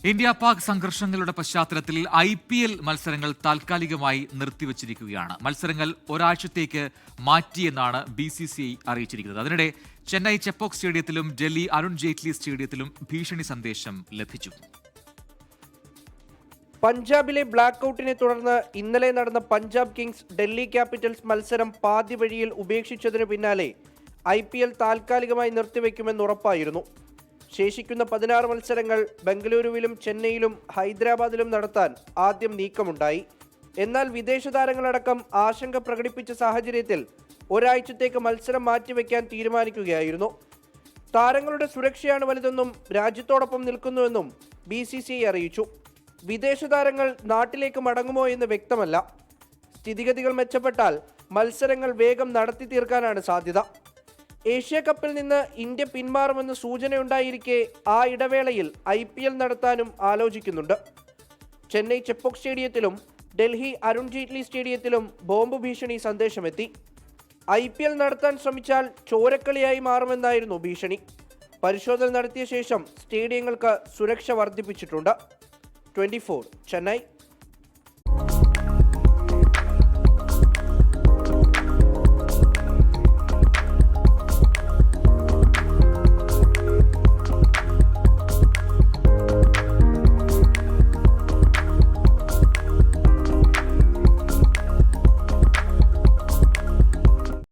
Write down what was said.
India Pak സംഘർഷങ്ങളുടെ പശ്ചാത്തലത്തിൽ IPL മത്സരങ്ങൾ താൽക്കാലികമായി നിർത്തിവച്ചിരിക്കുകയാണ്. മത്സരങ്ങൾ ഒരാഴ്ചത്തേക്ക് മാറ്റിയെന്നാണ് BCCI അറിയിച്ചിരിക്കുന്നത്. അതിനിടെ ചെന്നൈ ചെപ്പോക്ക് സ്റ്റേഡിയത്തിലും ഡൽഹി അരുൺ ജെയ്റ്റ്ലി സ്റ്റേഡിയത്തിലും ഭീഷണി സന്ദേശം ലഭിച്ചു. പഞ്ചാബിലെ ബ്ലാക്ക് ഔട്ടിനെ തുടർന്ന് ഇന്നലെ നടന്ന പഞ്ചാബ് കിങ്സ് ഡൽഹി ക്യാപിറ്റൽസ് മത്സരം പാതി വഴിയിൽ ഉപേക്ഷിച്ചതിനു പിന്നാലെ IPL താൽക്കാലികമായി നിർത്തിവെക്കുമെന്ന് ഉറപ്പായിരുന്നു. ശേഷിക്കുന്ന 16 മത്സരങ്ങൾ ബംഗളൂരുവിലും ചെന്നൈയിലും ഹൈദരാബാദിലും നടത്താൻ ആദ്യം നീക്കമുണ്ടായി. എന്നാൽ വിദേശ താരങ്ങളടക്കം ആശങ്ക പ്രകടിപ്പിച്ച സാഹചര്യത്തിൽ ഒരാഴ്ചത്തേക്ക് മത്സരം മാറ്റിവെക്കാൻ തീരുമാനിക്കുകയായിരുന്നു. താരങ്ങളുടെ സുരക്ഷയാണ് വലുതെന്നും രാജ്യത്തോടൊപ്പം നിൽക്കുന്നുവെന്നും BCCI അറിയിച്ചു. വിദേശ താരങ്ങൾ നാട്ടിലേക്ക് മടങ്ങുമോ എന്ന് വ്യക്തമല്ല. സ്ഥിതിഗതികൾ മെച്ചപ്പെട്ടാൽ മത്സരങ്ങൾ വേഗം നടത്തി തീർക്കാനാണ് സാധ്യത. ഏഷ്യ കപ്പിൽ നിന്ന് ഇന്ത്യ പിന്മാറുമെന്ന് സൂചനയുണ്ടായിരിക്കെ ആ ഇടവേളയിൽ IPL നടത്താനും ആലോചിക്കുന്നുണ്ട്. ചെന്നൈ ചെപ്പോക്ക് സ്റ്റേഡിയത്തിലും ഡൽഹി അരുൺ ജെയ്റ്റ്ലി സ്റ്റേഡിയത്തിലും ബോംബ് ഭീഷണി സന്ദേശമെത്തി. IPL നടത്താൻ ശ്രമിച്ചാൽ ചോരക്കളിയായി മാറുമെന്നായിരുന്നു ഭീഷണി. പരിശോധന നടത്തിയ ശേഷം സ്റ്റേഡിയങ്ങൾക്ക് സുരക്ഷ വർദ്ധിപ്പിച്ചിട്ടുണ്ട്. 24 ചെന്നൈ.